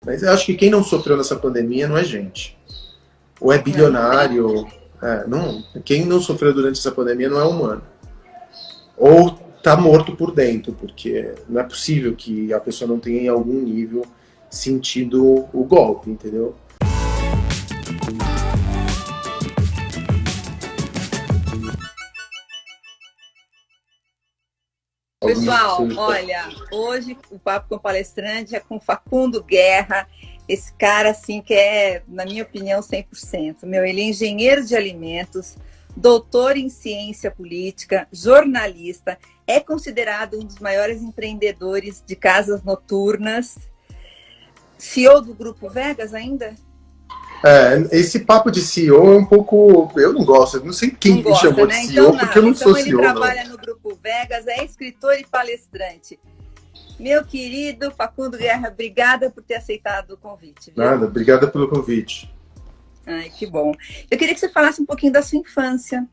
Mas eu acho que quem não sofreu nessa pandemia não é gente. Ou é bilionário. Não, quem não sofreu durante essa pandemia não é humano. Ou tá morto por dentro, porque não é possível que a pessoa não tenha em algum nível sentido o golpe, entendeu? Pessoal, olha, hoje o Papo com o Palestrante é com Facundo Guerra, esse cara assim que é, na minha opinião, 100%. Ele é engenheiro de alimentos, doutor em ciência política, jornalista, é considerado um dos maiores empreendedores de casas noturnas, CEO do Grupo Vegas ainda? Esse papo de CEO é um pouco... Eu não gosto, eu não sei quem me chamou de CEO, então, porque eu não sou CEO. Então ele trabalha no Grupo Vegas, é escritor e palestrante. Meu querido Facundo Guerra, obrigada por ter aceitado o convite. Viu? Nada, obrigada pelo convite. Ai, que bom. Eu queria que você falasse um pouquinho da sua infância.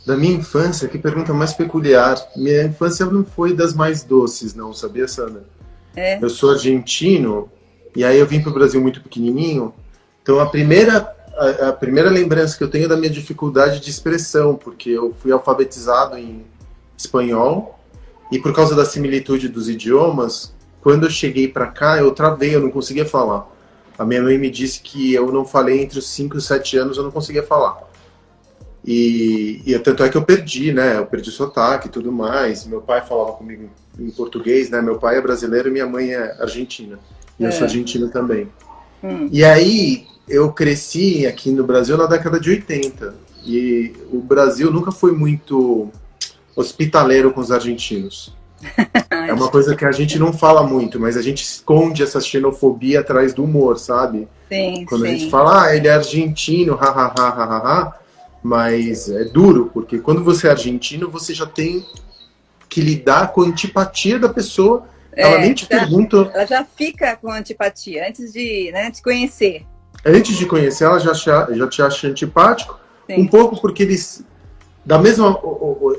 Da minha infância? Que pergunta mais peculiar. Minha infância não foi das mais doces, não, sabia, Sandra? Eu sou argentino, e aí eu vim para o Brasil muito pequenininho. Então, a primeira lembrança que eu tenho é da minha dificuldade de expressão, porque eu fui alfabetizado em espanhol, e por causa da similitude dos idiomas, quando eu cheguei para cá, eu travei, eu não conseguia falar. A minha mãe me disse que eu não falei entre os 5 e 7 anos, eu não conseguia falar. E tanto é que eu perdi, né? Eu perdi sotaque e tudo mais. Meu pai falava comigo em português, né? Meu pai é brasileiro e minha mãe é argentina. E eu sou argentino também. E aí... eu cresci aqui no Brasil na década de 80 e o Brasil nunca foi muito hospitaleiro com os argentinos. É uma coisa que a gente não fala muito, mas a gente esconde essa xenofobia atrás do humor, sabe? Sim, quando a gente fala, ele é argentino, ha, mas é duro, porque quando você é argentino, você já tem que lidar com a antipatia da pessoa. Ela nem te pergunta... Ela já fica com antipatia antes de, né, te conhecer. Antes de conhecer ela, já te acha antipático. Sim. Um pouco porque eles...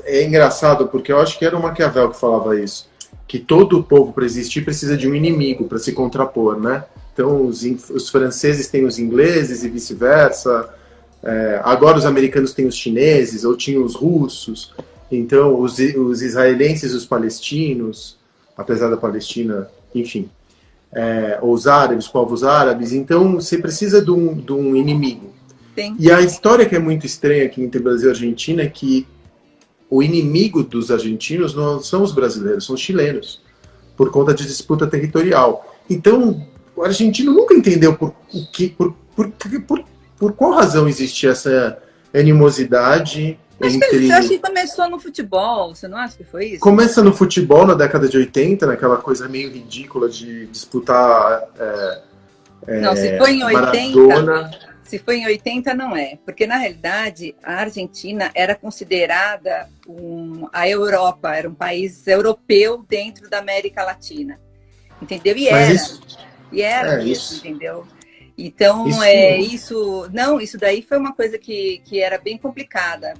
É engraçado, porque eu acho que era o Maquiavel que falava isso. Que todo povo, para existir, precisa de um inimigo para se contrapor, né? Então, os franceses têm os ingleses e vice-versa. Agora os americanos têm os chineses, ou tinham os russos. Então, os israelenses e os palestinos, apesar da Palestina, enfim... os árabes, os povos árabes, então você precisa de um inimigo. Sim. E a história que é muito estranha aqui entre Brasil e Argentina é que o inimigo dos argentinos não são os brasileiros, são os chilenos, por conta de disputa territorial. Então, o argentino nunca entendeu por qual razão existe essa animosidade. Eu acho que começou no futebol, você não acha que foi isso? Começa no futebol na década de 80, naquela coisa meio ridícula de disputar não, se foi em 80, Maradona. Se foi em 80 não é, porque na realidade a Argentina era considerada a Europa, era um país europeu dentro da América Latina, entendeu? E era isso, entendeu? Então, isso daí foi uma coisa que era bem complicada,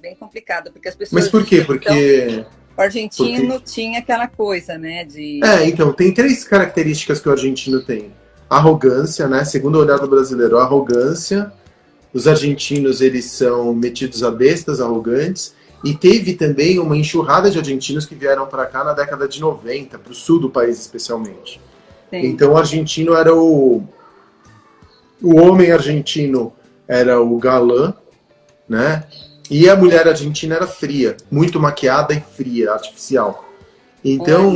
porque as pessoas... Mas por quê? Porque... o argentino tinha aquela coisa, né, de... então, tem 3 características que o argentino tem. Arrogância, né, segundo o olhar do brasileiro, arrogância. Os argentinos, eles são metidos a bestas, arrogantes. E teve também uma enxurrada de argentinos que vieram para cá na década de 90, para o sul do país especialmente. Sim. Então, o argentino era o homem argentino era o galã, né? E a mulher argentina era fria, muito maquiada e fria, artificial. Então,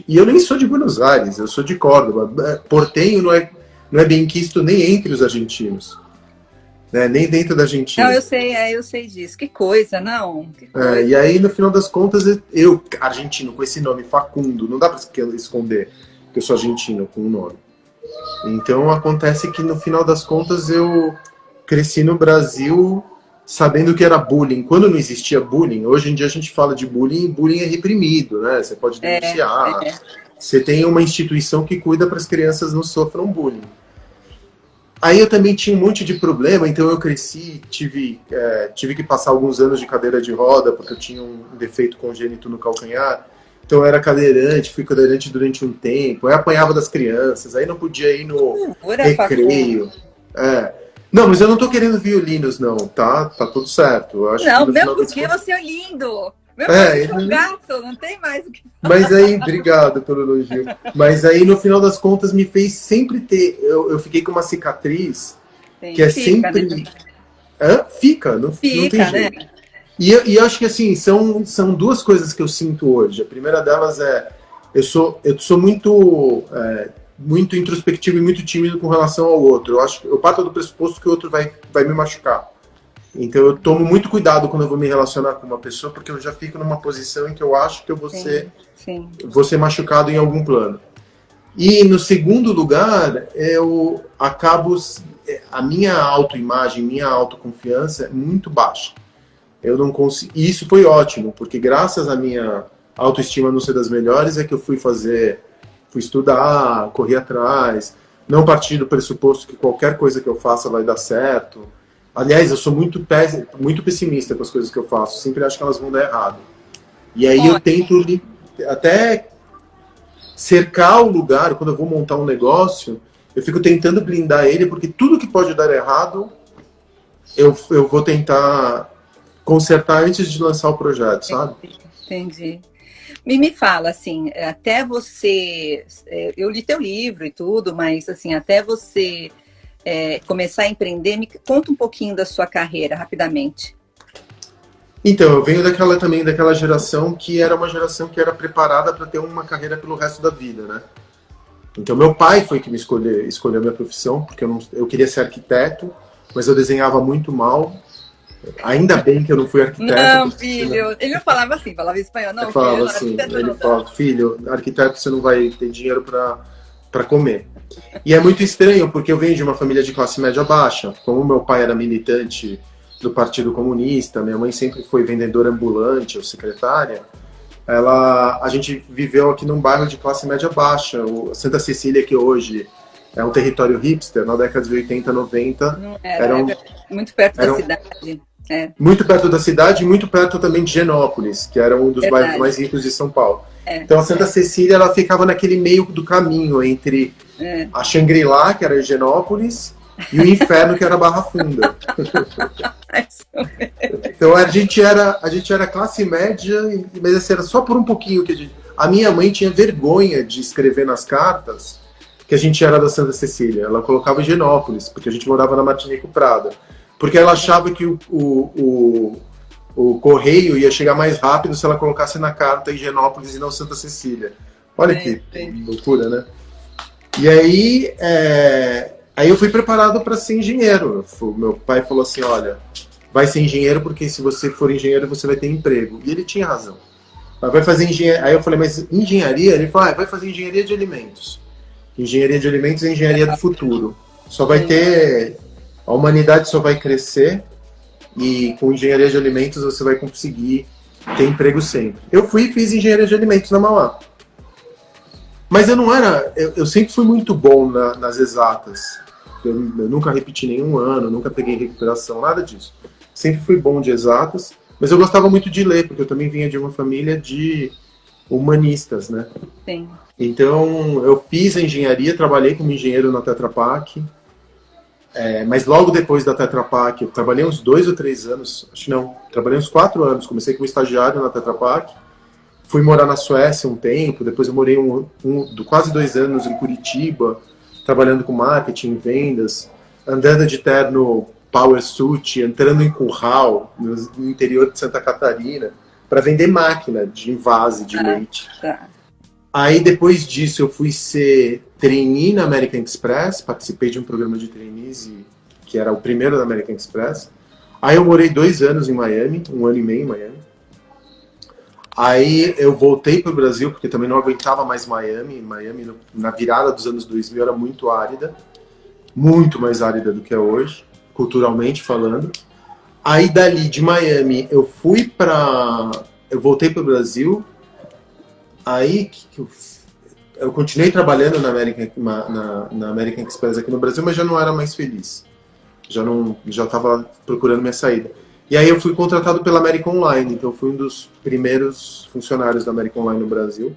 E eu nem sou de Buenos Aires, eu sou de Córdoba. Porteño não é bem quisto nem entre os argentinos. Né? Nem dentro da Argentina. Não, eu sei disso. Que coisa, não? Que coisa. E aí, no final das contas, eu, argentino, com esse nome, Facundo, não dá para esconder que eu sou argentino com o nome. Então acontece que no final das contas eu cresci no Brasil sabendo que era bullying. Quando não existia bullying, hoje em dia a gente fala de bullying, bullying é reprimido, né? Você pode denunciar. Você tem uma instituição que cuida para as crianças não sofram bullying. Aí eu também tinha um monte de problema, então eu cresci, tive que passar alguns anos de cadeira de roda, porque eu tinha um defeito congênito no calcanhar. Então eu era cadeirante, fui cadeirante durante um tempo, aí apanhava das crianças, aí não podia ir no recreio. Não, mas eu não tô querendo violinos, não, tá? Tá tudo certo. Eu acho não, meu, porque você é lindo. Meu pai é um gato, não tem mais o que falar. Mas aí, obrigado pelo elogio. Mas aí, no final das contas, me fez sempre ter... Eu fiquei com uma cicatriz que é sempre... Né? Fica, não tem jeito. Né? E eu acho que, assim, são duas coisas que eu sinto hoje. A primeira delas é... Eu sou muito introspectivo e muito tímido com relação ao outro. Eu parto do pressuposto que o outro vai me machucar. Então eu tomo muito cuidado quando eu vou me relacionar com uma pessoa, porque eu já fico numa posição em que eu acho que eu vou ser machucado em algum plano. E no segundo lugar, eu acabo... A minha autoimagem, minha autoconfiança é muito baixa. Eu não consigo... E isso foi ótimo, porque graças à minha autoestima não ser das melhores, é que eu fui estudar, correr atrás, não partir do pressuposto que qualquer coisa que eu faça vai dar certo. Aliás, eu sou muito pessimista com as coisas que eu faço, sempre acho que elas vão dar errado. E aí eu tento até cercar o lugar, quando eu vou montar um negócio, eu fico tentando blindar ele, porque tudo que pode dar errado, eu vou tentar consertar antes de lançar o projeto, sabe? Entendi. Me fala, assim, até você... Eu li teu livro e tudo, mas, assim, até você começar a empreender, me conta um pouquinho da sua carreira, rapidamente. Então, eu venho daquela geração que era uma geração que era preparada para ter uma carreira pelo resto da vida, né? Então, meu pai foi que me escolheu a minha profissão, porque eu queria ser arquiteto, mas eu desenhava muito mal. Ainda bem que eu não fui arquiteto. Não, filho. Ele não falava assim, falava espanhol. Não, ele falava assim, ele falava, filho, arquiteto você não vai ter dinheiro para comer. E é muito estranho, porque eu venho de uma família de classe média baixa. Como meu pai era militante do Partido Comunista, minha mãe sempre foi vendedora ambulante ou secretária, a gente viveu aqui num bairro de classe média baixa. O Santa Cecília, que hoje é um território hipster, na década de 80, 90... Era muito perto da cidade. Muito perto da cidade e muito perto também de Genópolis, que era um dos bairros mais ricos de São Paulo. Então a Santa Cecília, ela ficava naquele meio do caminho entre a Xangri-Lá, que era Genópolis, e o inferno, que era Barra Funda. Então a gente era classe média, mas assim, era só por um pouquinho que a minha mãe tinha vergonha de escrever nas cartas que a gente era da Santa Cecília. Ela colocava Genópolis, porque a gente morava na Martinico Prada. Porque ela achava que o correio ia chegar mais rápido se ela colocasse na carta Higienópolis e não Santa Cecília. Olha que loucura, né? E aí, aí eu fui preparado para ser engenheiro. Meu pai falou assim, olha, vai ser engenheiro porque se você for engenheiro você vai ter emprego. E ele tinha razão. Vai fazer engenharia. Aí eu falei, mas engenharia? Ele falou, vai fazer engenharia de alimentos. Engenharia de alimentos é engenharia do futuro. Só vai ter... A humanidade só vai crescer e com engenharia de alimentos você vai conseguir ter emprego sempre. Eu fui e fiz engenharia de alimentos na Mauá. Mas eu não era... Eu sempre fui muito bom nas exatas. Eu nunca repeti nenhum ano, nunca peguei recuperação, nada disso. Sempre fui bom de exatas, mas eu gostava muito de ler, porque eu também vinha de uma família de humanistas, né? Sim. Então, eu fiz a engenharia, trabalhei como engenheiro na Tetra Pak. Mas logo depois da Tetra Pak, eu trabalhei uns 2 ou 3 anos, acho que não, trabalhei uns 4 anos, comecei como estagiário na Tetra Pak, fui morar na Suécia um tempo, depois eu morei quase 2 anos em Curitiba, trabalhando com marketing, vendas, andando de terno power suit, entrando em curral, no interior de Santa Catarina, para vender máquina de invase de leite. Tá. Aí, depois disso, eu fui ser trainee na American Express, participei de um programa de trainees, que era o primeiro da American Express. Aí eu morei 2 anos em Miami, 1 ano e meio em Miami. Aí eu voltei para o Brasil, porque também não aguentava mais Miami. Miami, na virada dos anos 2000, era muito árida, muito mais árida do que é hoje, culturalmente falando. Aí, dali, de Miami, eu voltei para o Brasil. Aí eu continuei trabalhando na American Express aqui no Brasil, mas já não era mais feliz. Já estava procurando minha saída. E aí eu fui contratado pela América Online, então fui um dos primeiros funcionários da América Online no Brasil.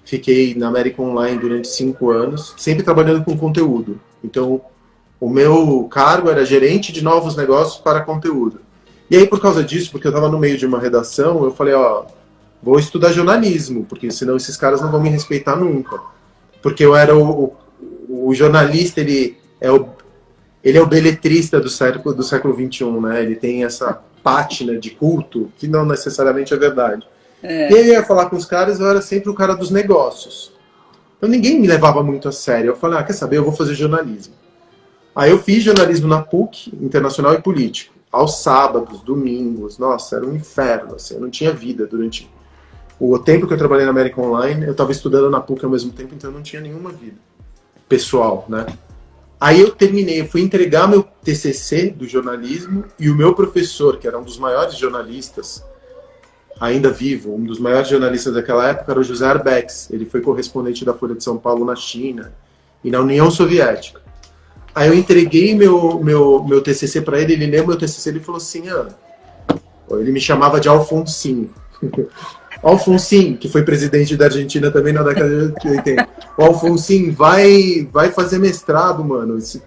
Fiquei na América Online durante 5 anos, sempre trabalhando com conteúdo. Então, o meu cargo era gerente de novos negócios para conteúdo. E aí, por causa disso, porque eu estava no meio de uma redação, eu falei, vou estudar jornalismo, porque senão esses caras não vão me respeitar nunca. Porque eu era o jornalista, ele é o beletrista do século XXI, né? Ele tem essa pátina de culto, que não necessariamente é verdade. E aí eu ia falar com os caras, eu era sempre o cara dos negócios. Então ninguém me levava muito a sério. Eu falei, quer saber, eu vou fazer jornalismo. Aí eu fiz jornalismo na PUC, Internacional e Político. Aos sábados, domingos, nossa, era um inferno, assim, eu não tinha vida durante o tempo que eu trabalhei na América Online. Eu estava estudando na PUC ao mesmo tempo, então eu não tinha nenhuma vida pessoal, né? Aí eu terminei, eu fui entregar meu TCC do jornalismo e o meu professor, que era um dos maiores jornalistas, ainda vivo, um dos maiores jornalistas daquela época, era o José Arbex. Ele foi correspondente da Folha de São Paulo na China e na União Soviética. Aí eu entreguei meu TCC para ele, ele leu meu TCC, ele falou assim, ele me chamava de Alfonsinho. Alfonsinho, que foi presidente da Argentina também na década de 80. O Alfonsinho, vai fazer mestrado, mano. Esse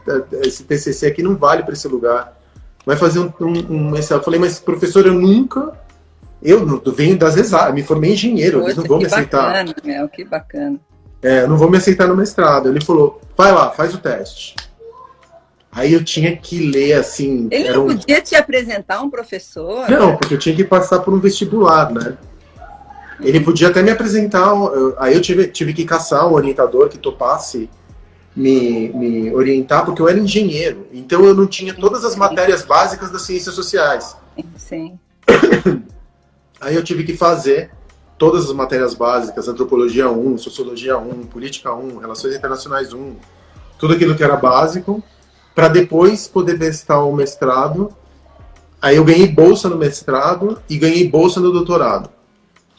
TCC aqui não vale para esse lugar. Vai fazer um mestrado. Eu falei, mas professor, eu venho das exatas, me formei engenheiro, eles não vão me aceitar. Bacana, que bacana. Não vão me aceitar no mestrado. Ele falou, vai lá, faz o teste. Aí eu tinha que ler, assim... Ele não podia te apresentar um professor? Não, porque eu tinha que passar por um vestibular, né? Ele podia até me apresentar... Aí eu tive que caçar um orientador que topasse me orientar, porque eu era engenheiro. Então eu não tinha todas as matérias básicas das ciências sociais. Sim. Aí eu tive que fazer todas as matérias básicas, Antropologia 1, Sociologia 1, Política 1, Relações Internacionais 1, tudo aquilo que era básico, para depois poder prestar o mestrado. Aí eu ganhei bolsa no mestrado e ganhei bolsa no doutorado.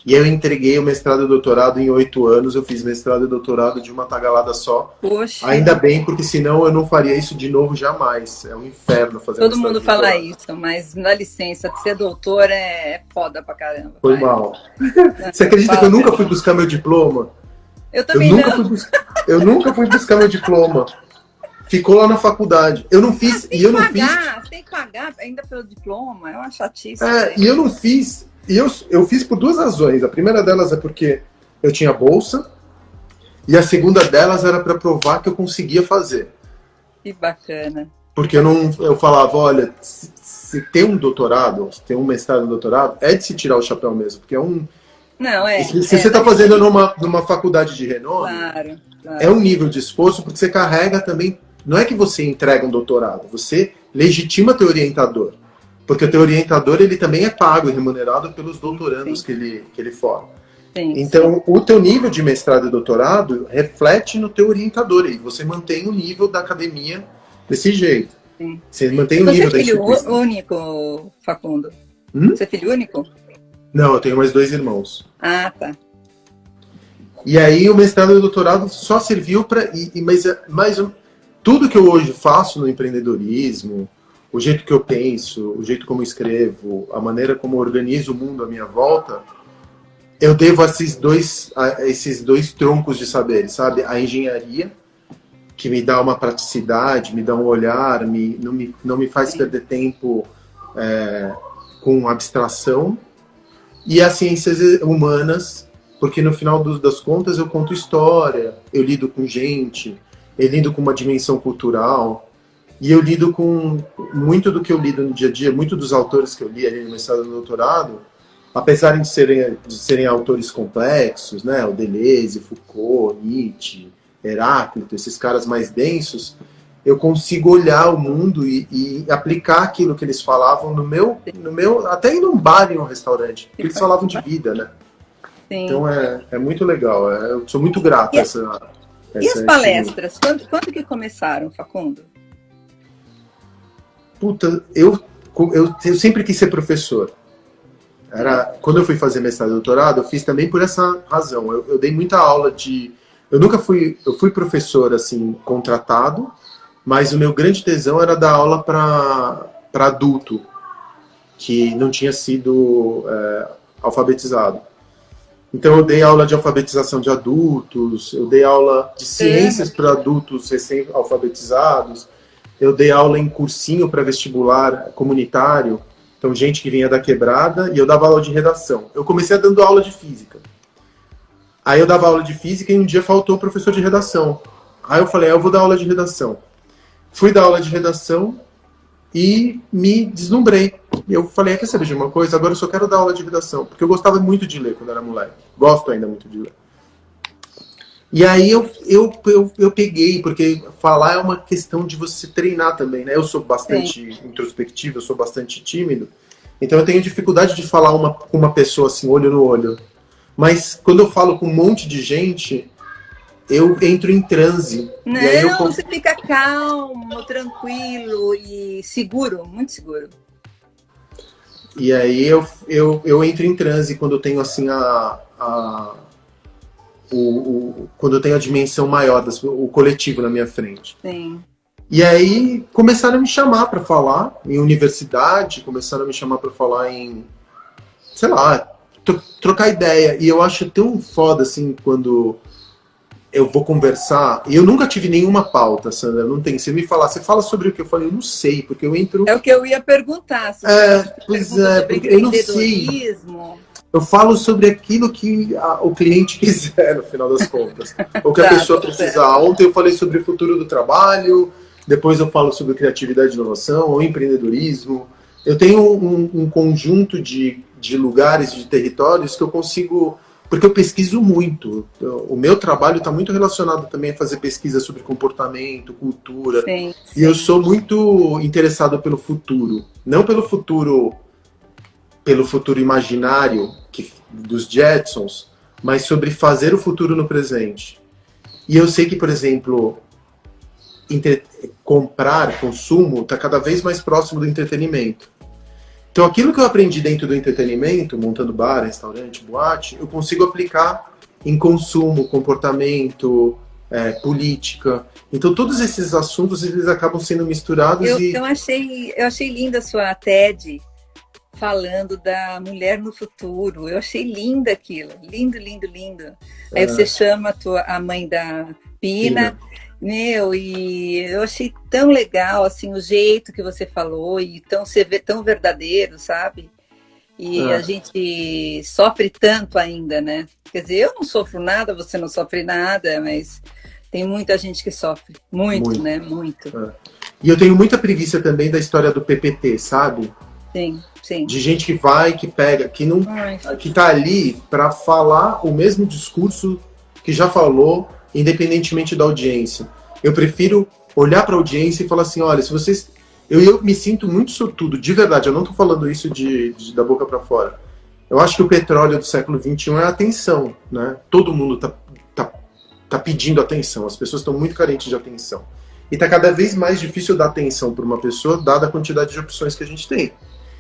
E eu entreguei o mestrado e o doutorado em 8 anos, eu fiz mestrado e doutorado de uma tagalada só. Poxa. Ainda bem, porque senão eu não faria isso de novo jamais. É um inferno fazer Todo mundo fala isso, mas dá licença, ser doutor é foda pra caramba. Foi mal. Você acredita que eu nunca fui buscar meu diploma? Eu também Eu nunca fui buscar meu diploma. Ficou lá na faculdade. Eu não fiz, e eu não fiz... Você tem que pagar ainda pelo diploma, é uma chatice. E eu não fiz... E eu fiz por 2 razões. A primeira delas é porque eu tinha bolsa, e a segunda delas era para provar que eu conseguia fazer. Que bacana. Porque eu falava, olha, se tem um doutorado, se tem um mestrado e um doutorado, é de se tirar o chapéu mesmo, porque é um... Não, Se você está fazendo numa faculdade de renome, claro. É um nível de esforço, porque você carrega também... Não é que você entrega um doutorado, você legitima teu orientador. Porque o teu orientador, ele também é pago e remunerado pelos doutorandos que ele forma. Então, o teu nível de mestrado e doutorado reflete no teu orientador. E você mantém o nível da academia desse jeito. Sim. Você mantém o nível da instituição. Você é filho único, Facundo? Você é filho único? Não, eu tenho mais 2 irmãos. Ah, tá. E aí o mestrado e o doutorado só serviu para... Mas tudo que eu hoje faço no empreendedorismo, o jeito que eu penso, o jeito como eu escrevo, a maneira como eu organizo o mundo à minha volta, eu devo a esses dois troncos de saberes, sabe? A engenharia, que me dá uma praticidade, me dá um olhar, não me faz perder tempo com abstração, e as ciências humanas, porque no final das contas eu conto história, eu lido com gente, eu lido com uma dimensão cultural, e eu lido com muito do que eu lido no dia a dia, muito dos autores que eu li ali no mestrado e no doutorado, apesar de serem autores complexos, né, o Deleuze, Foucault, Nietzsche, Heráclito, esses caras mais densos, eu consigo olhar o mundo e aplicar aquilo que eles falavam no meu até em um bar, em um restaurante, porque eles falavam de vida, né? Sim. Então é muito legal, eu sou muito grato a essa... E as palestras? Quando que começaram, Facundo? Puta, eu sempre quis ser professor. Quando eu fui fazer mestrado e doutorado, eu fiz também por essa razão. Eu dei muita aula de... Eu fui professor, assim, contratado, mas o meu grande tesão era dar aula para adulto. que não tinha sido alfabetizado. Então eu dei aula de alfabetização de adultos, eu dei aula de ciências para adultos recém-alfabetizados, eu dei aula em cursinho pré-vestibular comunitário, então gente que vinha da quebrada, e eu dava aula de redação. Eu comecei dando aula de física. Aí eu dava aula de física e um dia faltou o professor de redação. Aí eu falei, eu vou dar aula de redação. Fui dar aula de redação e me deslumbrei. Eu falei, quer saber de uma coisa? Agora eu só quero dar aula de redação, porque eu gostava muito de ler quando era moleque. Gosto ainda muito de ler. E aí eu peguei, porque falar é uma questão de você treinar também, né? Eu sou bastante introspectivo, eu sou bastante tímido, então eu tenho dificuldade de falar com uma pessoa assim, olho no olho. Mas quando eu falo com um monte de gente, eu entro em transe. Não, e aí você fica calmo, tranquilo e seguro, muito seguro. E aí eu entro em transe quando eu tenho assim quando eu tenho a dimensão maior, o coletivo na minha frente. Sim. E aí começaram a me chamar para falar em universidade, começaram a me chamar para falar em, sei lá, trocar ideia. E eu acho tão foda assim quando eu vou conversar, e eu nunca tive nenhuma pauta, Sandra, não tem. Você me falar, você fala sobre o que eu falei, eu não sei, porque eu entro... É o que eu ia perguntar. Pois é, porque eu não sei. Eu falo sobre aquilo que o cliente quiser, no final das contas. Ou que a pessoa precisar. Ontem eu falei sobre o futuro do trabalho, depois eu falo sobre criatividade e inovação, ou empreendedorismo. Eu tenho um conjunto de lugares, de territórios que eu consigo... Porque eu pesquiso muito. O meu trabalho está muito relacionado também a fazer pesquisa sobre comportamento, cultura. Sim. E eu sou muito interessado pelo futuro. Não pelo futuro imaginário dos Jetsons, mas sobre fazer o futuro no presente. E eu sei que, por exemplo, consumo, está cada vez mais próximo do entretenimento. Então, aquilo que eu aprendi dentro do entretenimento, montando bar, restaurante, boate, eu consigo aplicar em consumo, comportamento, política. Então, todos esses assuntos, eles acabam sendo misturados. Eu achei linda a sua TED falando da mulher no futuro. Eu achei linda aquilo. Lindo, lindo, lindo. Aí você chama a mãe da Pina. Meu, e eu achei tão legal, assim, o jeito que você falou, e você vê tão verdadeiro, sabe? E a gente sofre tanto ainda, né? Quer dizer, eu não sofro nada, você não sofre nada, mas tem muita gente que sofre. Muito. Né? Muito. E eu tenho muita preguiça também da história do PPT, sabe? Sim, sim. De gente que vai, que pega, que tá ali para falar o mesmo discurso que já falou, independentemente da audiência. Eu prefiro olhar para a audiência e falar assim, olha, se vocês... Eu me sinto muito sortudo, de verdade, eu não estou falando isso da boca para fora. Eu acho que o petróleo do século XXI é a atenção, né? Todo mundo tá pedindo atenção, as pessoas estão muito carentes de atenção. E tá cada vez mais difícil dar atenção para uma pessoa, dada a quantidade de opções que a gente tem.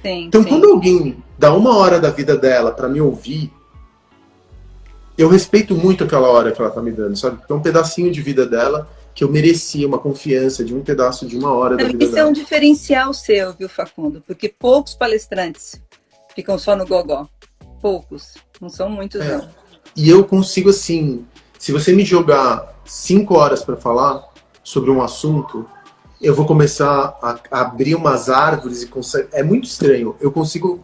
Sim, então, quando alguém dá 1 hora da vida dela para me ouvir, eu respeito muito aquela hora que ela tá me dando, sabe? Porque é um pedacinho de vida dela que eu merecia uma confiança de um pedaço de 1 hora da vida dela. Isso é um diferencial seu, viu, Facundo? Porque poucos palestrantes ficam só no gogó. Poucos. Não são muitos, não. E eu consigo, assim, se você me jogar 5 horas para falar sobre um assunto, eu vou começar a abrir umas árvores e é muito estranho. Eu consigo...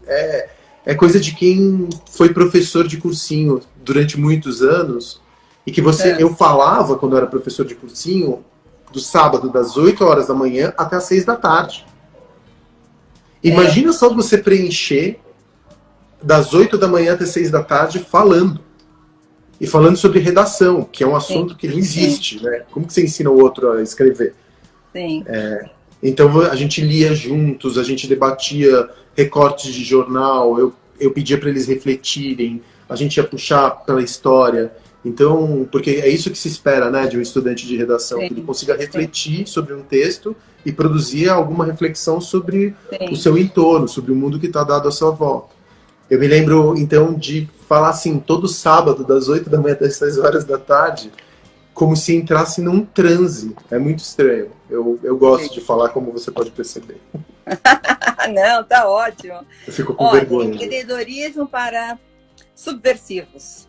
É coisa de quem foi professor de cursinho durante muitos anos e que eu falava, quando eu era professor de cursinho, do sábado, das 8 horas da manhã até as 6 da tarde. Imagina só você preencher das 8 da manhã até 6 da tarde falando. E falando sobre redação, que é um assunto que não existe, né? Como que você ensina o outro a escrever? Sim. Então a gente lia juntos, a gente debatia recortes de jornal, eu pedia para eles refletirem, a gente ia puxar pela história. Então, porque é isso que se espera, né, de um estudante de redação, que ele consiga refletir sobre um texto e produzir alguma reflexão sobre o seu entorno, sobre o mundo que está dado à sua volta. Eu me lembro, então, de falar assim, todo sábado, das 8 da manhã até as 6 horas da tarde, como se entrasse num transe. É muito estranho. Eu gosto de falar, como você pode perceber. Não, tá ótimo. Eu fico com vergonha. Empreendedorismo para subversivos.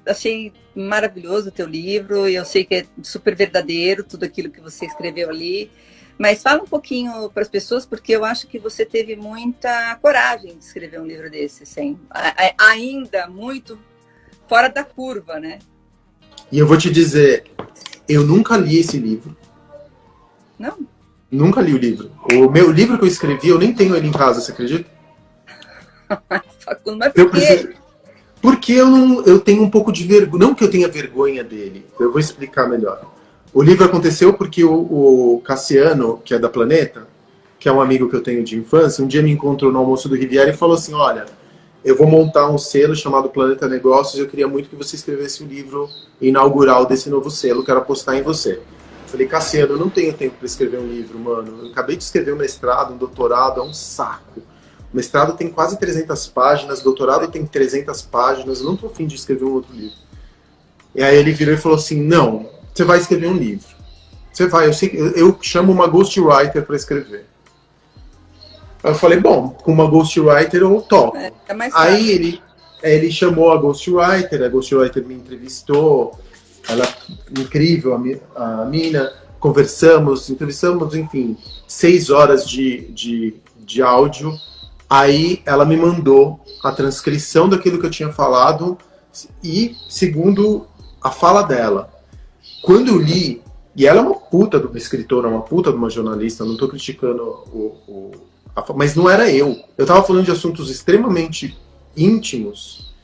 Achei maravilhoso o teu livro, eu sei que é super verdadeiro tudo aquilo que você escreveu ali, mas fala um pouquinho para as pessoas, porque eu acho que você teve muita coragem de escrever um livro desse, assim, ainda muito fora da curva, né? E eu vou te dizer, eu nunca li esse livro. Não? Nunca li o livro. O meu livro que eu escrevi, eu nem tenho ele em casa, você acredita? Mas por quê? Porque eu tenho um pouco de vergonha. Não que eu tenha vergonha dele, eu vou explicar melhor. O livro aconteceu porque o Cassiano, que é da Planeta, que é um amigo que eu tenho de infância, um dia me encontrou no almoço do Riviera e falou assim, olha, eu vou montar um selo chamado Planeta Negócios, eu queria muito que você escrevesse o livro inaugural desse novo selo, quero apostar em você. Eu falei, Cassiano, eu não tenho tempo para escrever um livro, mano. Eu acabei de escrever um mestrado, um doutorado, é um saco. O mestrado tem quase 300 páginas, o doutorado tem 300 páginas, eu não tô afim de escrever um outro livro. E aí ele virou e falou assim, não, você vai escrever um livro. Você vai, eu chamo uma ghostwriter para escrever. Aí eu falei, bom, com uma ghostwriter eu topo. Aí ele chamou a ghostwriter me entrevistou, ela incrível, a mina, entrevistamos, enfim, 6 horas de áudio. Aí ela me mandou a transcrição daquilo que eu tinha falado e segundo a fala dela. Quando eu li, e ela é uma puta de uma escritora, uma puta de uma jornalista, não estou criticando mas não era eu. Eu estava falando de assuntos extremamente íntimos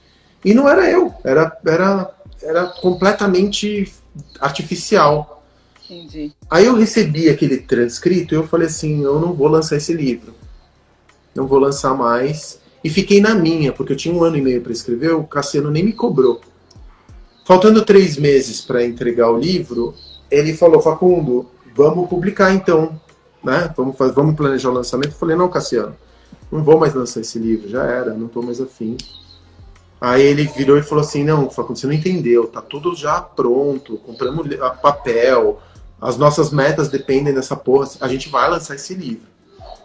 e não era eu. Era completamente artificial. Entendi. Aí eu recebi aquele transcrito e eu falei assim, eu não vou lançar esse livro. Não vou lançar mais. E fiquei na minha, porque eu tinha 1 ano e meio para escrever, o Cassiano nem me cobrou. Faltando 3 meses para entregar o livro, ele falou, Facundo, vamos publicar então, né? Vamos planejar o lançamento. Eu falei, não, Cassiano, não vou mais lançar esse livro, já era, não estou mais afim. Aí ele virou e falou assim, não, Facundo, você não entendeu, tá tudo já pronto, compramos papel, as nossas metas dependem dessa porra, a gente vai lançar esse livro.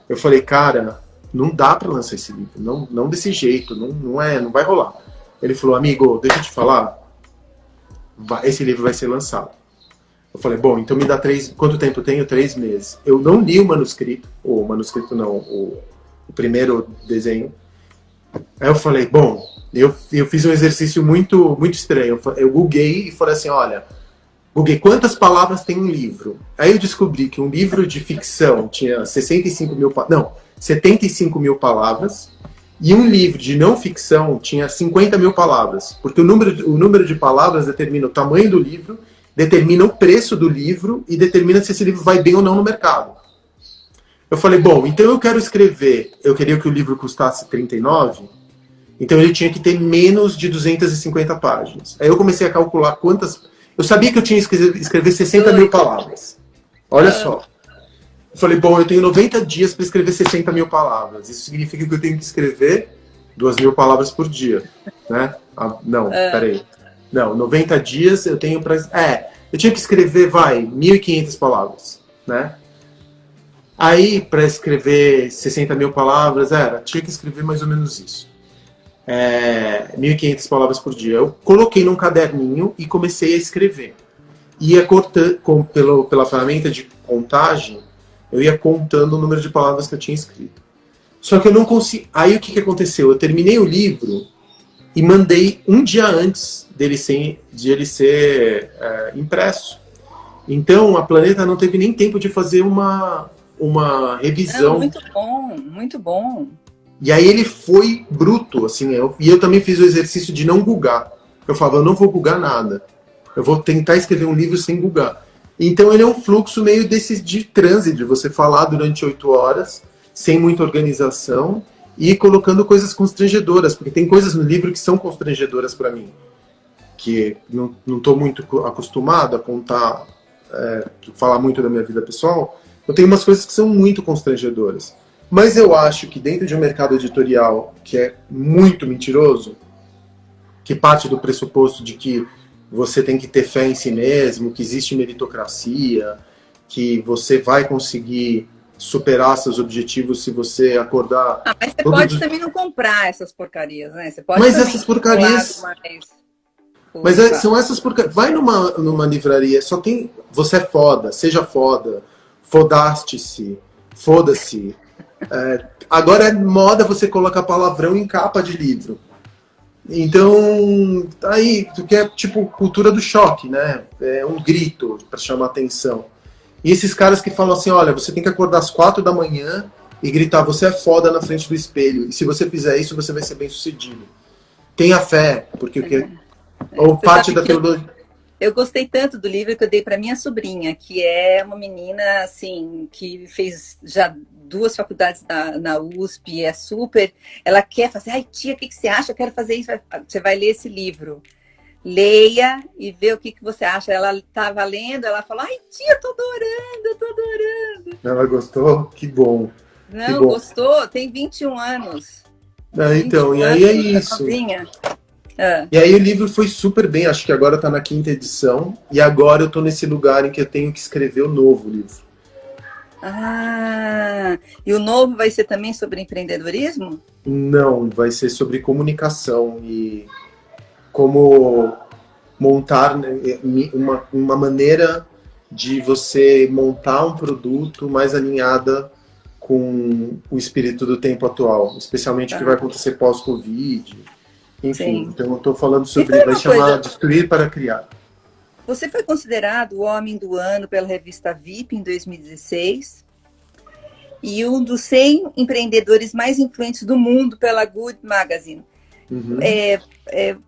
Eu falei, cara, não dá para lançar esse livro, não desse jeito, não vai rolar. Ele falou, amigo, deixa eu te falar, esse livro vai ser lançado. Eu falei, bom, então me dá quanto tempo eu tenho? 3 meses. Eu não li o manuscrito o primeiro desenho. Aí eu falei, bom, eu fiz um exercício muito, muito estranho. Eu googlei e falei assim, olha, googlei quantas palavras tem um livro. Aí eu descobri que um livro de ficção tinha 75 mil palavras e um livro de não ficção tinha 50 mil palavras. Porque o número de palavras determina o tamanho do livro, determina o preço do livro e determina se esse livro vai bem ou não no mercado. Eu falei, bom, então eu queria que o livro custasse 39, então ele tinha que ter menos de 250 páginas. Aí eu comecei a calcular eu sabia que eu tinha que escrever 60 mil palavras. Olha só. Eu falei, bom, eu tenho 90 dias para escrever 60 mil palavras. Isso significa que eu tenho que escrever 2.000 palavras por dia, né? Peraí. Não, 90 dias eu tenho para... eu tinha que escrever, 1.500 palavras, né? Aí, para escrever 60 mil palavras, tinha que escrever mais ou menos isso. 1.500 palavras por dia. Eu coloquei num caderninho e comecei a escrever. Ia pela ferramenta de contagem, eu ia contando o número de palavras que eu tinha escrito. Só que eu não consegui... Aí o que aconteceu? Eu terminei o livro e mandei um dia antes de ele ser impresso. Então, a Planeta não teve nem tempo de fazer uma revisão. Muito bom, muito bom. E aí ele foi bruto, assim, e eu também fiz o exercício de não googar. Eu falava, eu não vou googar nada. Eu vou tentar escrever um livro sem googar. Então ele é um fluxo meio de transe, de você falar durante 8 horas, sem muita organização, e colocando coisas constrangedoras, porque tem coisas no livro que são constrangedoras para mim, que não estou muito acostumado a contar, falar muito da minha vida pessoal. Eu tenho umas coisas que são muito constrangedoras. Mas eu acho que dentro de um mercado editorial que é muito mentiroso, que parte do pressuposto de que você tem que ter fé em si mesmo, que existe meritocracia, que você vai conseguir superar seus objetivos se você acordar... mas você pode também não comprar essas porcarias, né? Você pode mas essas porcarias... Mas são essas porcarias... Vai numa livraria, só tem... Você é foda, seja foda, fodaste-se, foda-se. Agora é moda você colocar palavrão em capa de livro. Então, aí, que é tipo cultura do choque, né? É um grito para chamar atenção. E esses caras que falam assim, olha, você tem que acordar às 4 da manhã e gritar, você é foda na frente do espelho. E se você fizer isso, você vai ser bem sucedido. Tenha fé, porque ou parte da teologia... Eu gostei tanto do livro que eu dei para minha sobrinha, que é uma menina, assim, que fez já 2 faculdades na USP, é super... Ela quer fazer, ai tia, o que você acha? Eu quero fazer isso. Você vai ler esse livro. Leia e vê o que você acha. Ela estava lendo, ela falou, ai tia, eu tô adorando. Ela gostou? Que bom. Não, que bom. Gostou? Tem 21 anos. Então, e aí é isso. E aí o livro foi super bem, acho que agora está na 5ª edição, e agora eu estou nesse lugar em que eu tenho que escrever o novo livro. E o novo vai ser também sobre empreendedorismo? Não, vai ser sobre comunicação e como montar uma maneira de você montar um produto mais alinhada com o espírito do tempo atual, especialmente o que vai acontecer pós-Covid. Enfim, então eu estou falando sobre... Vai chamar Destruir para Criar. Você foi considerado o Homem do Ano pela revista VIP em 2016 e um dos 100 empreendedores mais influentes do mundo pela Good Magazine. Uhum.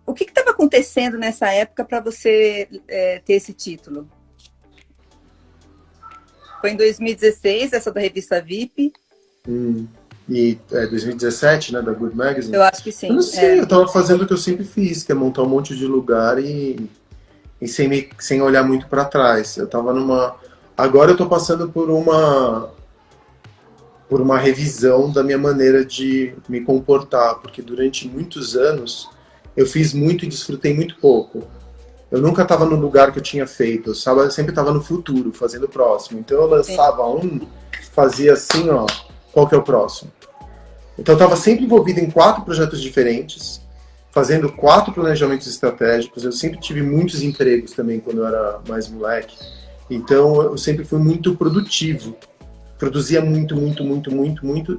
O que estava acontecendo nessa época para você ter esse título? Foi em 2016, essa da revista VIP? E 2017, né, da Good Magazine? Eu acho que sim. Eu não sei, eu estava fazendo o que eu sempre fiz, que é montar um monte de lugar e sem olhar muito para trás. Eu estava Agora eu estou passando por uma revisão da minha maneira de me comportar, porque durante muitos anos eu fiz muito e desfrutei muito pouco. Eu nunca estava no lugar que eu tinha feito, eu sempre estava no futuro, fazendo o próximo. Então eu lançava fazia assim, ó, qual que é o próximo? Então eu estava sempre envolvido em 4 projetos diferentes, fazendo 4 planejamentos estratégicos. Eu sempre tive muitos empregos também quando eu era mais moleque. Então eu sempre fui muito produtivo. Produzia muito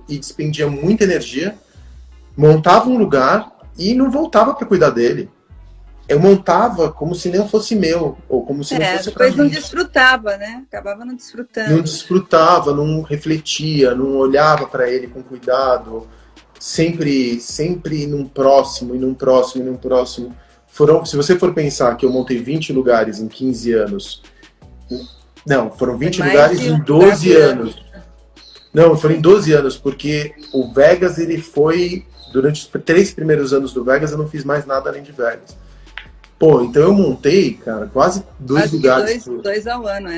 e despendia muita energia. Montava um lugar e não voltava para cuidar dele. Eu montava como se não fosse meu, ou como se não fosse pra mim. Depois não desfrutava, né? Acabava não desfrutando. Não desfrutava, não refletia, não olhava para ele com cuidado. Sempre num próximo, e num próximo, e num próximo. Se você for pensar que eu montei 20 lugares em 15 anos... Não, foram 20 lugares em 12 anos. Não, foram em 12 anos, porque o Vegas, ele foi... Durante os 3 primeiros anos do Vegas, eu não fiz mais nada além de Vegas. Pô, então eu montei, cara, quase 2 lugares. 2 ao ano,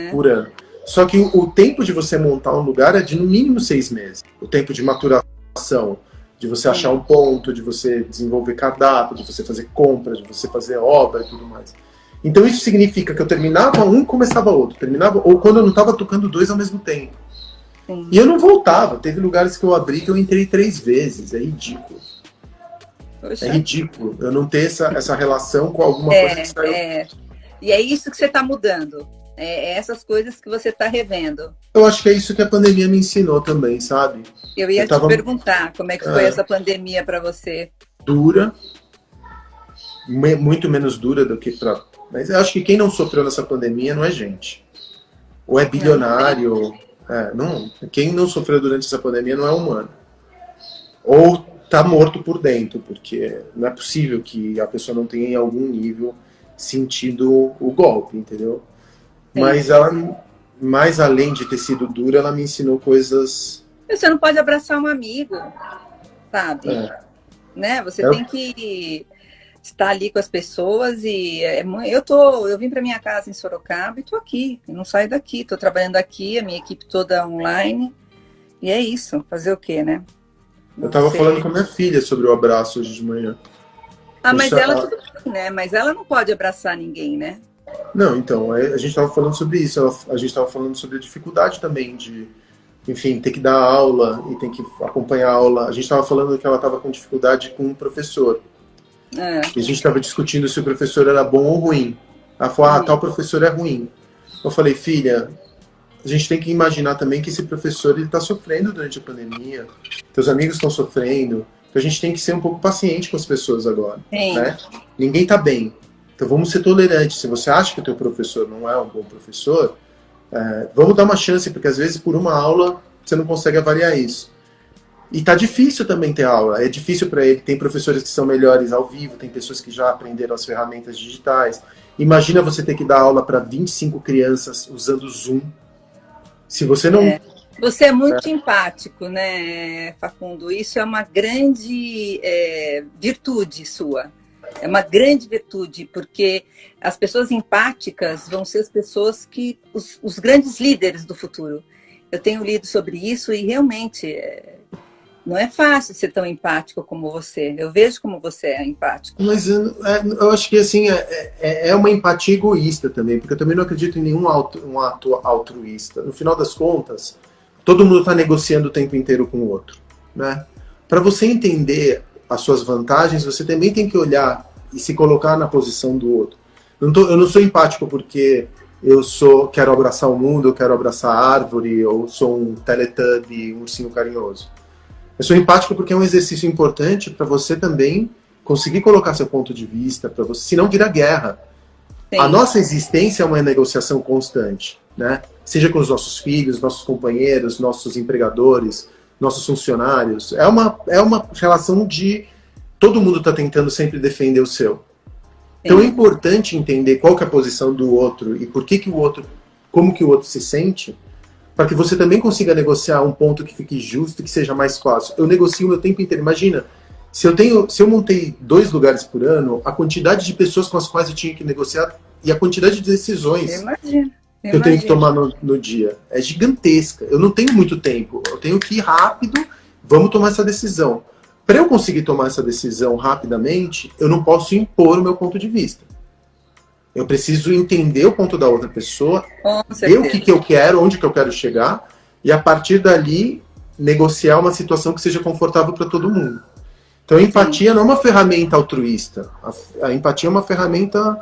por ano. Só que o tempo de você montar um lugar é de no mínimo 6 meses. O tempo de maturação, de você achar um ponto, de você desenvolver cardápio, de você fazer compras, de você fazer obra e tudo mais. Então isso significa que eu terminava um e começava outro. Ou quando eu não estava tocando 2 ao mesmo tempo. Sim. E eu não voltava. Teve lugares que eu abri que eu entrei 3 vezes. É ridículo. Poxa. É ridículo eu não ter essa relação com alguma coisa que saiu. E é isso que você está mudando. É essas coisas que você está revendo. Eu acho que é isso que a pandemia me ensinou também, sabe? Eu ia te perguntar como é que foi essa pandemia para você. Dura. Muito menos dura do que para... Mas eu acho que quem não sofreu nessa pandemia não é gente. Ou é bilionário. Quem não sofreu durante essa pandemia não é humano. Ou tá morto por dentro, porque não é possível que a pessoa não tenha em algum nível sentido o golpe, entendeu? Sim. Mas ela, mais além de ter sido dura, ela me ensinou coisas... Você não pode abraçar um amigo, sabe? Né? Você tem que estar ali com as pessoas e... Eu vim para minha casa em Sorocaba e tô aqui, não saio daqui, tô trabalhando aqui, a minha equipe toda online, e é isso, fazer o quê, né? Eu tava falando com a minha filha sobre o abraço hoje de manhã. Mas ela tudo bem, né? Mas ela não pode abraçar ninguém, né? Não, então, a gente tava falando sobre isso. A gente tava falando sobre a dificuldade também enfim, ter que dar aula e tem que acompanhar a aula. A gente estava falando que ela estava com dificuldade com um professor. E a gente estava discutindo se o professor era bom ou ruim. Ela falou, tal professor é ruim. Eu falei, filha, a gente tem que imaginar também que esse professor está sofrendo durante a pandemia, teus amigos estão sofrendo, então a gente tem que ser um pouco paciente com as pessoas agora. Né? Ninguém está bem. Então vamos ser tolerantes. Se você acha que o teu professor não é um bom professor, vamos dar uma chance, porque às vezes por uma aula você não consegue avaliar isso. E tá difícil também ter aula, é difícil para ele. Tem professores que são melhores ao vivo, tem pessoas que já aprenderam as ferramentas digitais. Imagina você ter que dar aula para 25 crianças usando o Zoom. Se você não... Você é muito empático, né, Facundo? Isso é uma grande virtude sua. É uma grande virtude, porque as pessoas empáticas vão ser as pessoas que... Os grandes líderes do futuro. Eu tenho lido sobre isso e realmente não é fácil ser tão empático como você. Eu vejo como você é empático. Mas eu acho que assim, é uma empatia egoísta também, porque eu também não acredito em nenhum um ato altruísta. No final das contas, todo mundo está negociando o tempo inteiro com o outro. Né? Para você entender as suas vantagens, você também tem que olhar e se colocar na posição do outro. Eu não sou empático porque quero abraçar o mundo, eu quero abraçar a árvore, ou sou um Teletubby, um ursinho carinhoso. Eu sou empático porque é um exercício importante para você também conseguir colocar seu ponto de vista, para você, senão vira guerra. Sim. A nossa existência é uma negociação constante, né? Seja com os nossos filhos, nossos companheiros, nossos empregadores, nossos funcionários. É uma relação de todo mundo está tentando sempre defender o seu. Sim. Então é importante entender qual que é a posição do outro e por que o outro, como que o outro se sente, para que você também consiga negociar um ponto que fique justo e que seja mais fácil. Eu negocio o meu tempo inteiro. Imagina, se eu montei 2 lugares por ano, a quantidade de pessoas com as quais eu tinha que negociar e a quantidade de decisões que eu tenho que tomar no dia é gigantesca. Eu não tenho muito tempo. Eu tenho que ir rápido, vamos tomar essa decisão. Para eu conseguir tomar essa decisão rapidamente, eu não posso impor o meu ponto de vista. Eu preciso entender o ponto da outra pessoa, ver o que eu quero, onde que eu quero chegar, e a partir dali negociar uma situação que seja confortável para todo mundo. Então a empatia não é uma ferramenta altruísta. A empatia é uma ferramenta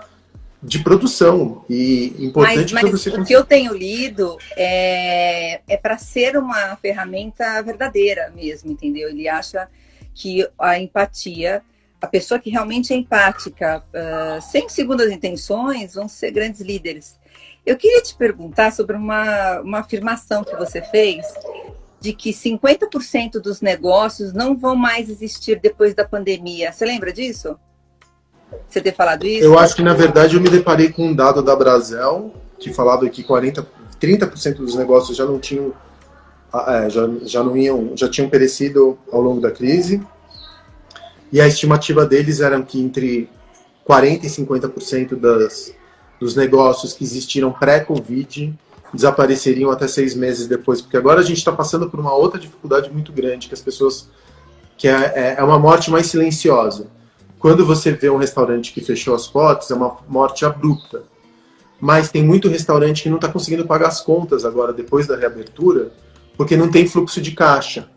de produção e importante para você conseguir. O que eu tenho lido é para ser uma ferramenta verdadeira mesmo, entendeu? Ele acha que a empatia... A pessoa que realmente é empática, sem segundas intenções, vão ser grandes líderes. Eu queria te perguntar sobre uma afirmação que você fez, de que 50% dos negócios não vão mais existir depois da pandemia. Você lembra disso? Você ter falado isso? Eu acho que, na verdade, eu me deparei com um dado da Brasel, que falava que 30% dos negócios já não tinham, já tinham perecido ao longo da crise. E a estimativa deles era que entre 40% e 50% dos negócios que existiram pré-Covid desapareceriam até 6 meses depois. Porque agora a gente está passando por uma outra dificuldade muito grande, que as pessoas... que é uma morte mais silenciosa. Quando você vê um restaurante que fechou as portas, é uma morte abrupta. Mas tem muito restaurante que não está conseguindo pagar as contas agora, depois da reabertura, porque não tem fluxo de caixa.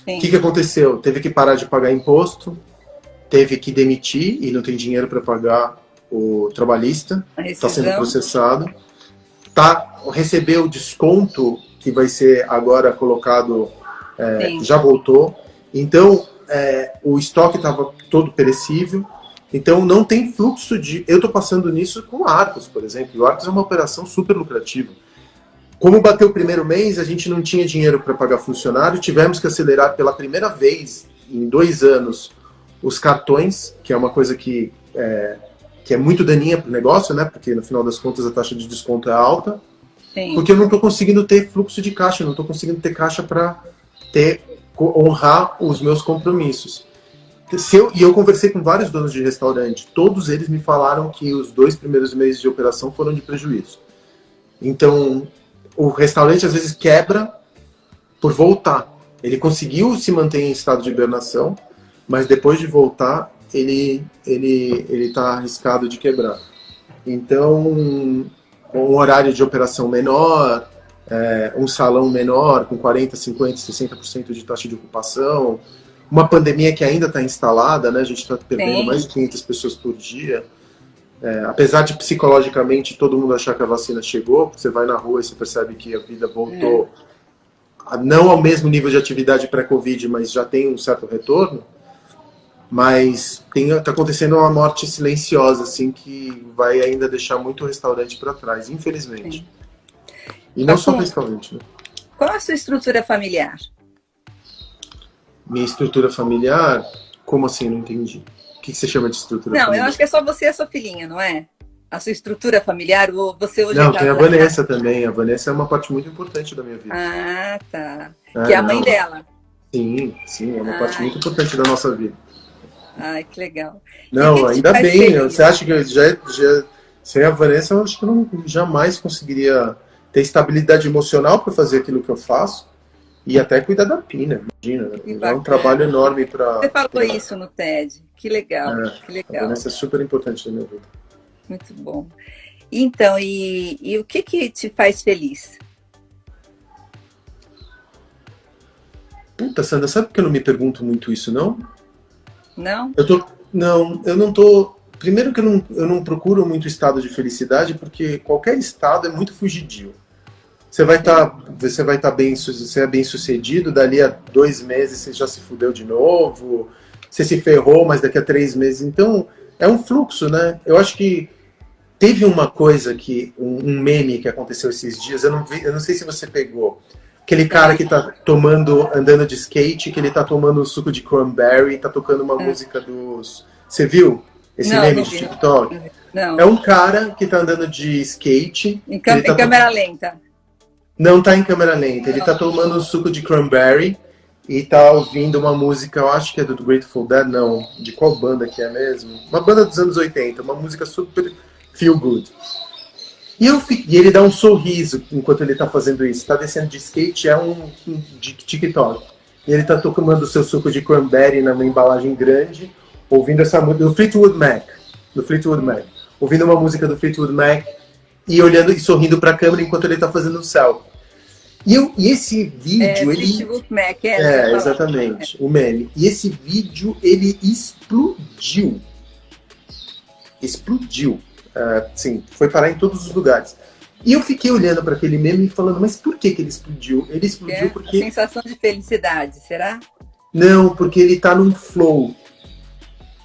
O que aconteceu? Teve que parar de pagar imposto, teve que demitir e não tem dinheiro para pagar o trabalhista, está sendo processado, recebeu o desconto que vai ser agora colocado, já voltou, então o estoque estava todo perecível, então não tem fluxo de... Eu estou passando nisso com o Arcos, por exemplo, o Arcos é uma operação super lucrativa. Como bateu o primeiro mês, a gente não tinha dinheiro para pagar funcionário, tivemos que acelerar pela primeira vez em 2 anos os cartões, que é uma coisa que é muito daninha para o negócio, né? Porque no final das contas a taxa de desconto é alta. Sim. Porque eu não estou conseguindo ter fluxo de caixa, eu não estou conseguindo ter caixa para honrar os meus compromissos. E eu conversei com vários donos de restaurante, todos eles me falaram que os 2 primeiros meses de operação foram de prejuízo. Então, o restaurante às vezes quebra por voltar. Ele conseguiu se manter em estado de hibernação, mas depois de voltar, ele está arriscado de quebrar. Então, um horário de operação menor, um salão menor, com 40%, 50%, 60% de taxa de ocupação, uma pandemia que ainda está instalada, né? A gente está perdendo mais de 500 pessoas por dia. Apesar de psicologicamente todo mundo achar que a vacina chegou, você vai na rua e você percebe que a vida voltou, não ao mesmo nível de atividade pré-Covid, mas já tem um certo retorno. Mas está acontecendo uma morte silenciosa, assim, que vai ainda deixar muito restaurante para trás, infelizmente. Sim. E não só restaurante, né? Qual a sua estrutura familiar? Minha estrutura familiar? Como assim? Não entendi. O que você chama de estrutura familiar? Não, eu acho que é só você e a sua filhinha, não é? A sua estrutura familiar, ou você hoje... Não, tem a Vanessa também. A Vanessa é uma parte muito importante da minha vida. Ah, tá. Que é a mãe dela. Sim, é uma parte muito importante da nossa vida. Ai, que legal. Não, ainda bem. Você acha que já sem a Vanessa, eu acho que eu não jamais conseguiria ter estabilidade emocional para fazer aquilo que eu faço e até cuidar da Pina, imagina. É um trabalho enorme para... Você falou isso no TED. Que legal, que legal. A Vanessa é super importante na minha vida. Muito bom. Então, e o que te faz feliz? Puta, Sandra, sabe por que eu não me pergunto muito isso, não? Não? Eu não tô... Primeiro que eu não procuro muito estado de felicidade, porque qualquer estado é muito fugidio. Você vai estar bem sucedido, dali a 2 meses você já se fudeu de novo, você se ferrou, mas daqui a 3 meses... Então, é um fluxo, né? Eu acho que teve uma coisa um meme que aconteceu esses dias, eu não sei se você pegou. Aquele cara que tá andando de skate, que ele tá tomando um suco de cranberry, tá tocando uma música dos... Você viu esse meme de TikTok? Não. É um cara que tá andando de skate... Em câmera lenta. Não tá em câmera lenta. Ele tá tomando um suco de cranberry e tá ouvindo uma música, eu acho que é do Grateful Dead, não. De qual banda que é mesmo? Uma banda dos anos 80, uma música super feel good. E ele dá um sorriso enquanto ele tá fazendo isso. Tá descendo de skate, de TikTok. E ele tá tomando o seu suco de cranberry numa embalagem grande, ouvindo essa música do Fleetwood Mac. Ouvindo uma música do Fleetwood Mac e olhando e sorrindo pra câmera enquanto ele tá fazendo o selfie. E esse vídeo, Fleetwood Mac, exatamente, o meme. E esse vídeo, ele explodiu. Sim, foi parar em todos os lugares. E eu fiquei olhando para aquele meme e falando, mas por que ele explodiu? Ele explodiu porque... A sensação de felicidade, será? Não, porque ele tá num flow.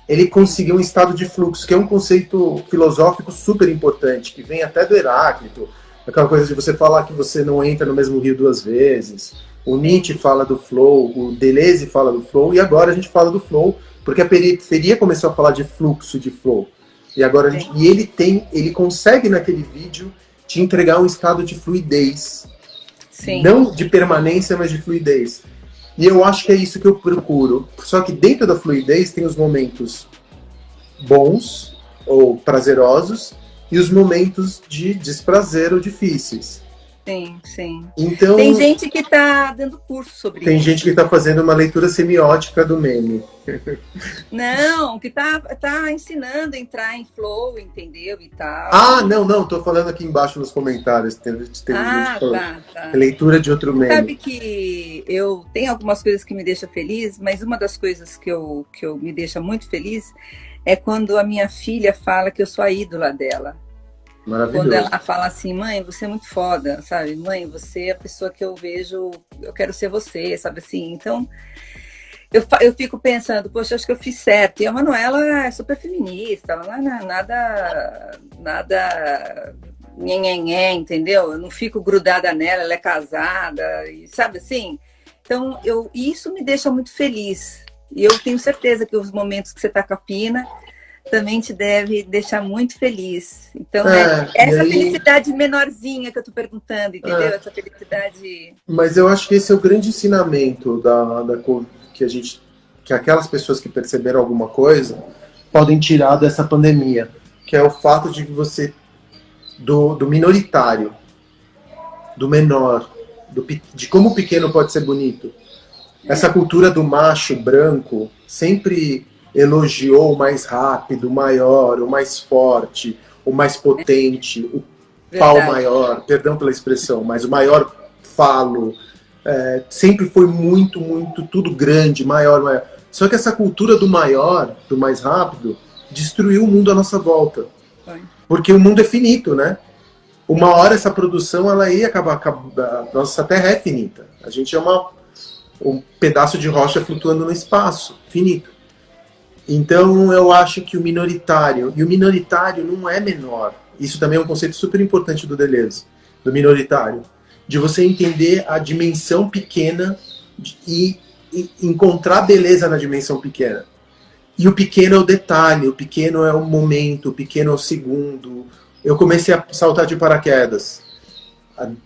Ele conseguiu um estado de fluxo, que é um conceito filosófico super importante, que vem até do Heráclito. Aquela coisa de você falar que você não entra no mesmo rio 2 vezes. O Nietzsche fala do flow, o Deleuze fala do flow, e agora a gente fala do flow, porque a periferia começou a falar de fluxo de flow. E agora ele consegue naquele vídeo te entregar um estado de fluidez. Sim. Não de permanência, mas de fluidez. E eu acho que é isso que eu procuro. Só que dentro da fluidez tem os momentos bons ou prazerosos e os momentos de desprazer ou difíceis. Sim. Então, tem gente que está dando curso sobre isso. Tem gente que está fazendo uma leitura semiótica do meme. Não, que tá ensinando a entrar em flow, entendeu? E tal. Ah, não, tô falando aqui embaixo nos comentários. Tem gente falando. Tá. Leitura de outro meme. Sabe que eu tenho algumas coisas que me deixam feliz, mas uma das coisas que eu me deixa muito feliz é quando a minha filha fala que eu sou a ídola dela. Maravilhoso. Quando ela fala assim, mãe, você é muito foda, sabe? Mãe, você é a pessoa que eu vejo, eu quero ser você, sabe assim? Então, eu fico pensando, poxa, acho que eu fiz certo. E a Manuela é super feminista, ela não é nada nhenhenhé, entendeu? Eu não fico grudada nela, ela é casada, e sabe assim? Então, isso me deixa muito feliz. E eu tenho certeza que os momentos que você tá com a Pina também te deve deixar muito feliz. Então, essa felicidade menorzinha que eu tô perguntando, entendeu? Essa felicidade... Mas eu acho que esse é o grande ensinamento que aquelas pessoas que perceberam alguma coisa podem tirar dessa pandemia, que é o fato de que você, do minoritário, do menor, de como o pequeno pode ser bonito. Essa cultura do macho branco sempre elogiou o mais rápido, o maior, o mais forte, o mais potente, pau maior, perdão pela expressão, mas o maior falo, sempre foi muito, muito, tudo grande, maior, maior. Só que essa cultura do maior, do mais rápido, destruiu o mundo à nossa volta. Porque o mundo é finito, né? Uma hora essa produção, ela ia acabar, a nossa Terra é finita. A gente é um pedaço de rocha flutuando no espaço, finito. Então eu acho que o minoritário não é menor. Isso também é um conceito super importante do Deleuze, do minoritário. De você entender a dimensão pequena e encontrar beleza na dimensão pequena. E o pequeno é o detalhe, o pequeno é o momento, o pequeno é o segundo. Eu comecei a saltar de paraquedas.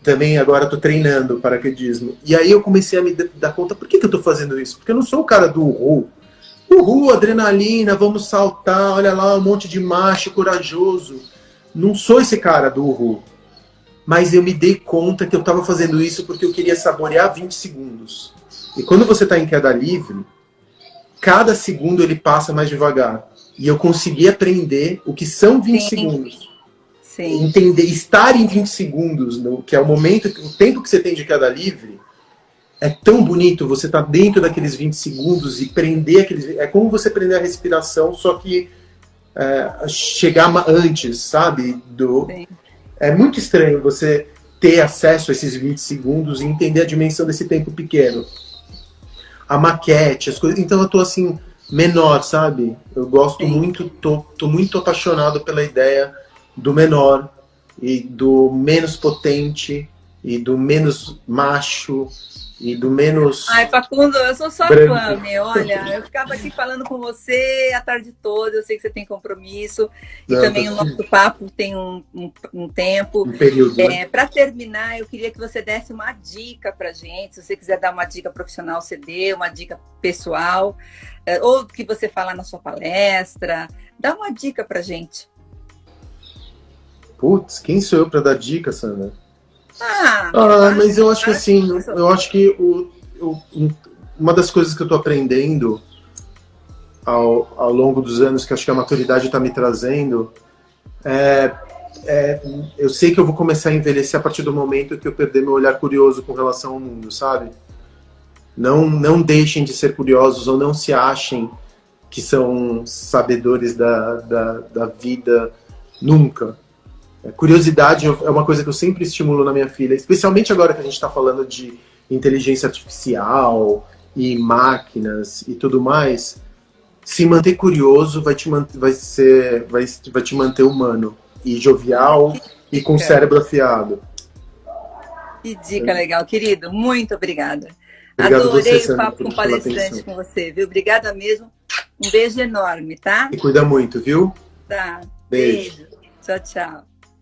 Também agora estou treinando paraquedismo. E aí eu comecei a me dar conta, por que eu estou fazendo isso? Porque eu não sou o cara do uhul. Uhul, adrenalina, vamos saltar, olha lá, um monte de macho corajoso. Não sou esse cara do uhul. Mas eu me dei conta que eu estava fazendo isso porque eu queria saborear 20 segundos. E quando você está em queda livre, cada segundo ele passa mais devagar. E eu consegui aprender o que são 20 segundos. Sim. Entender, estar em 20 segundos, que é o momento, o tempo que você tem de queda livre, é tão bonito você estar dentro daqueles 20 segundos e prender aqueles... É como você prender a respiração, só que chegar antes, sabe? É muito estranho você ter acesso a esses 20 segundos e entender a dimensão desse tempo pequeno. A maquete, as coisas... Então eu tô assim, menor, sabe? Eu gosto muito, tô muito apaixonado pela ideia do menor e do menos potente e do menos macho e do menos... Ai, Facundo, eu sou sua fã, meu. Olha, eu ficava aqui falando com você a tarde toda, eu sei que você tem compromisso, e também o nosso papo tem um tempo. Um período, né? Para terminar, eu queria que você desse uma dica pra gente, se você quiser dar uma dica profissional, você dê, uma dica pessoal, ou que você fala na sua palestra, dá uma dica pra gente. Putz, quem sou eu pra dar dica, Sandra? Mas eu acho que assim, uma das coisas que eu tô aprendendo ao longo dos anos, que acho que a maturidade está me trazendo, eu sei que eu vou começar a envelhecer a partir do momento que eu perder meu olhar curioso com relação ao mundo, sabe? Não deixem de ser curiosos ou não se achem que são sabedores da vida nunca. Curiosidade é uma coisa que eu sempre estimulo na minha filha, especialmente agora que a gente está falando de inteligência artificial e máquinas e tudo mais. Se manter curioso vai te manter humano e jovial e com o cérebro afiado. Que dica legal, querido. Muito obrigada. Adorei o papo com o palestrante com você, viu? Obrigada mesmo. Um beijo enorme, tá? E cuida muito, viu? Tá. Beijo. Tchau, tchau.